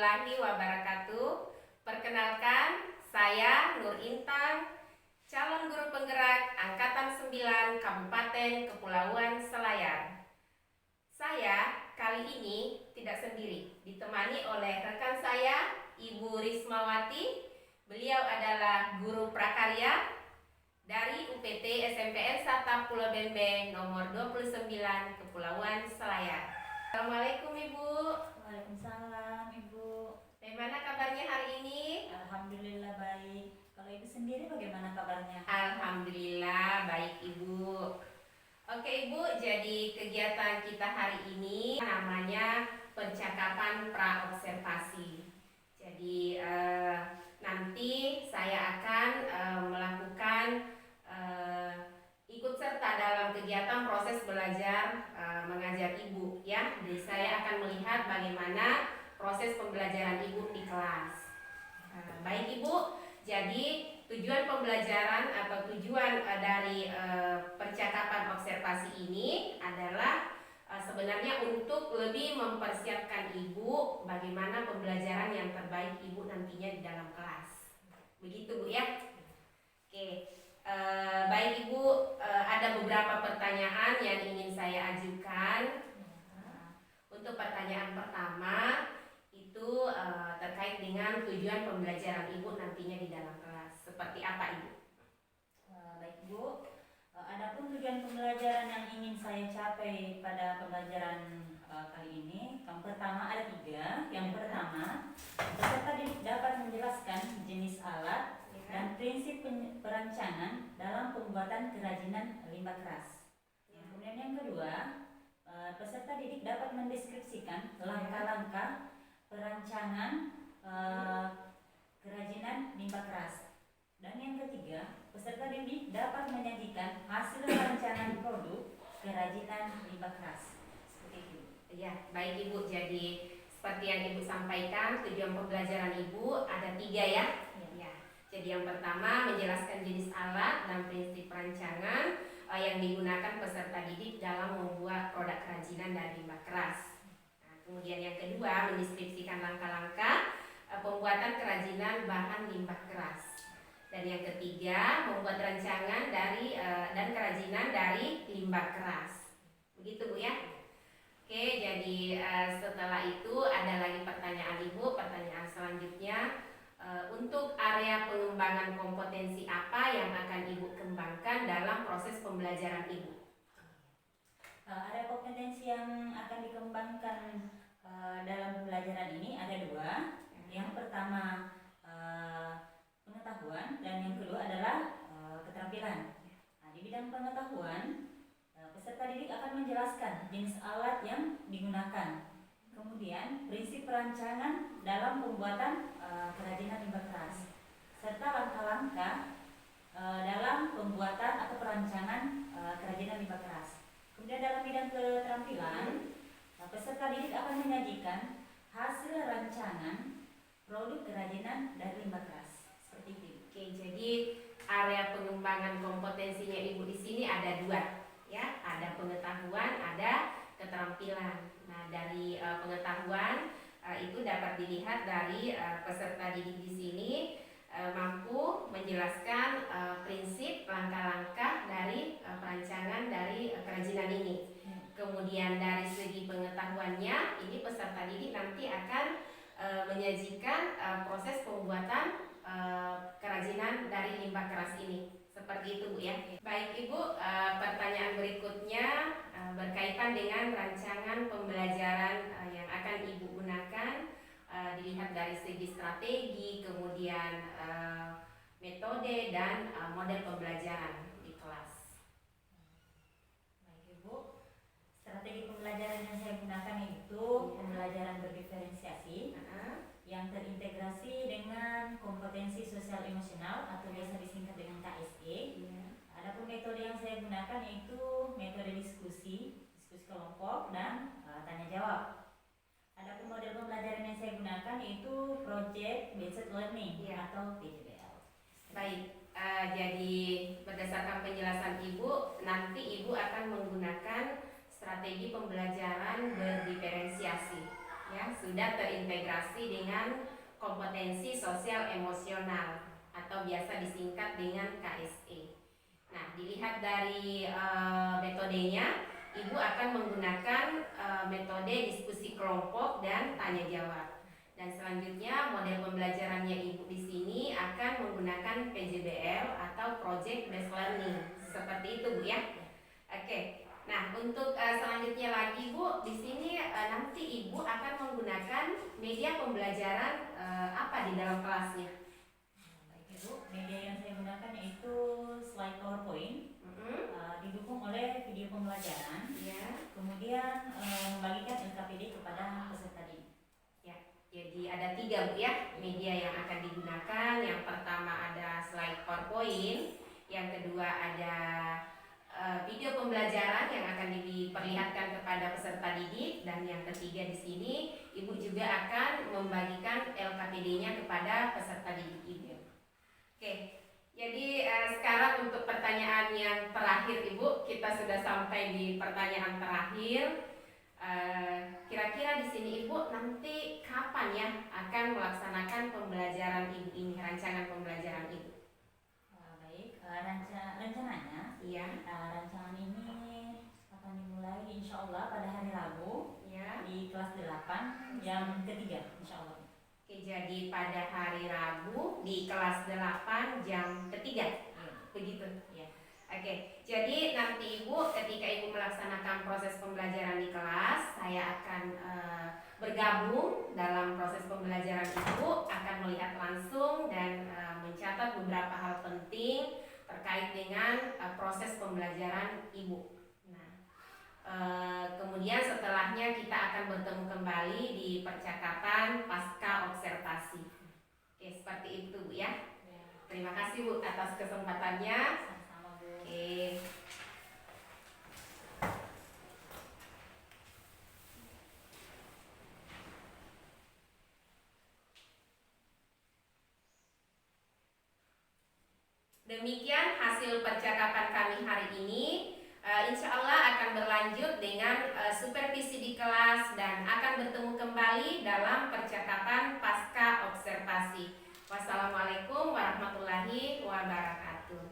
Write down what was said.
warahmatullahi wabarakatuh. Perkenalkan, saya Nur Intan, calon guru penggerak Angkatan 9 Kabupaten Kepulauan Selayar. Saya kali ini tidak sendiri, ditemani oleh rekan saya, Ibu Rismawati. Beliau adalah guru prakarya dari UPT SMPN Sata Pulau Bembe nomor 29 Kepulauan Selayar. Assalamualaikum Ibu. Waalaikumsalam Ibu. Bagaimana kabarnya hari ini? Alhamdulillah baik. Kalau Ibu sendiri bagaimana kabarnya? Alhamdulillah baik Ibu. Oke Ibu, jadi kegiatan kita hari ini namanya percakapan praobservasi. Jadi nanti saya akan melakukan ikut serta dalam kegiatan proses belajar mengajar Ibu ya. Jadi saya akan melihat bagaimana proses pembelajaran Ibu di kelas. Baik Ibu, jadi tujuan pembelajaran atau tujuan dari percakapan observasi ini adalah sebenarnya untuk lebih mempersiapkan Ibu bagaimana pembelajaran yang terbaik Ibu nantinya di dalam kelas. Begitu Bu ya. Oke. Baik Ibu, ada beberapa pertanyaan yang ingin saya ajukan. Untuk pertanyaan pertama itu terkait dengan tujuan pembelajaran Ibu nantinya di dalam kelas. Seperti apa Ibu? Baik Bu, adapun tujuan pembelajaran yang ingin saya capai pada pembelajaran kali ini, yang pertama ada 3. Yang pertama, peserta didik dapat menjelaskan jenis alat dan prinsip perancangan dalam pembuatan kerajinan limbah keras. Kemudian yang kedua, peserta didik dapat mendeskripsikan langkah-langkah perancangan kerajinan limbah keras. Dan yang ketiga, peserta didik dapat menyajikan hasil rancangan produk kerajinan limbah keras. Seperti itu. Ya, baik Ibu. Jadi seperti yang Ibu sampaikan, tujuan pembelajaran Ibu ada 3 ya. Jadi yang pertama menjelaskan jenis alat dan prinsip perancangan yang digunakan peserta didik dalam membuat produk kerajinan dari limbah keras. Nah, kemudian yang kedua mendeskripsikan langkah-langkah pembuatan kerajinan bahan limbah keras. Dan yang ketiga membuat rancangan dari dan kerajinan dari limbah keras. Begitu Bu ya. Oke, jadi setelah itu ada lagi pertanyaan Ibu. Pertanyaan selanjutnya, untuk area pengembangan kompetensi apa yang akan Ibu kembangkan dalam proses pembelajaran Ibu? Area kompetensi yang akan dikembangkan dalam pembelajaran ini ada 2. Yang pertama pengetahuan dan yang kedua adalah keterampilan. Nah, di bidang pengetahuan, peserta didik akan menjelaskan jenis alat yang digunakan, kemudian prinsip perancangan dalam pembuatan kerajinan limbah keras, serta langkah-langkah dalam pembuatan atau perancangan kerajinan limbah keras. Kemudian dalam bidang keterampilan, peserta didik akan menyajikan hasil rancangan produk kerajinan dari limbah keras. Seperti itu. Oke, jadi area pengembangan kompetensinya Ibu di sini ada 2, ya. Ada pengetahuan, ada keterampilan. Nah, dari pengetahuan itu dapat dilihat dari peserta didik di sini mampu menjelaskan prinsip langkah-langkah dari perancangan dari kerajinan ini. Kemudian dari segi pengetahuannya, ini peserta didik nanti akan menyajikan proses pembuatan kerajinan dari limbah keras ini. Seperti itu Bu ya. Baik Ibu, pertanyaan berikutnya berkaitan dengan rancangan pembelajaran yang akan Ibu gunakan, dilihat dari segi strategi, kemudian metode dan model pembelajaran di kelas. Baik Ibu, strategi pembelajaran yang saya gunakan itu pembelajaran berdiferensiasi yang terintegrasi dengan kompetensi sosial emosional atau biasa disingkat dengan KSE. Adapun metode yang saya gunakan yaitu metode diskusi kelompok dan tanya jawab. Adapun model pembelajaran yang saya gunakan yaitu project based learning atau PBL. Baik, jadi berdasarkan penjelasan Ibu, nanti Ibu akan menggunakan strategi pembelajaran berdiferensiasi, ya. ya, sudah terintegrasi dengan kompetensi sosial emosional atau biasa disingkat dengan KSE. Nah, dilihat dari metodenya, Ibu akan menggunakan metode diskusi kelompok dan tanya jawab. Dan selanjutnya model pembelajarannya Ibu di sini akan menggunakan PJBL atau Project Based Learning. Seperti itu Bu ya. Oke. Nah, untuk selanjutnya lagi Bu, di sini nanti Ibu akan menggunakan media pembelajaran apa di dalam kelasnya? Baik Ibu, media yang saya gunakan yaitu slide PowerPoint, didukung oleh video pembelajaran, Ya. kemudian membagikan LKPD kepada peserta didik. Jadi ada 3 Bu ya media yang akan digunakan. Yang pertama ada slide PowerPoint, yang kedua ada video pembelajaran yang akan diperlihatkan kepada peserta didik, dan yang ketiga di sini Ibu juga akan membagikan LKPD-nya kepada peserta didik Ibu. Oke. Jadi sekarang untuk pertanyaan yang terakhir Ibu, kita sudah sampai di pertanyaan terakhir. Kira-kira di sini Ibu nanti kapan ya akan melaksanakan pembelajaran Ibu ini, rancangan pembelajaran Ibu? Baik, rencananya rancangan ini akan dimulai insya Allah pada hari Rabu Ya. di kelas 8 jam ketiga insya Allah. Oke, jadi pada hari Rabu di kelas 8 jam ketiga, begitu? Ya. Oke, jadi nanti Ibu ketika Ibu melaksanakan proses pembelajaran di kelas, saya akan bergabung dalam proses pembelajaran Ibu, akan melihat langsung dan mencatat beberapa hal penting terkait dengan proses pembelajaran Ibu. Nah, kemudian setelahnya kita akan bertemu kembali di percakapan pasca observasi. Oke, seperti itu Bu ya. Terima kasih Bu atas kesempatannya. Oke. Demikian hasil percakapan kami hari ini. Insya Allah akan berlanjut dengan supervisi di kelas dan akan bertemu kembali dalam percakapan pasca observasi. Wassalamualaikum warahmatullahi wabarakatuh.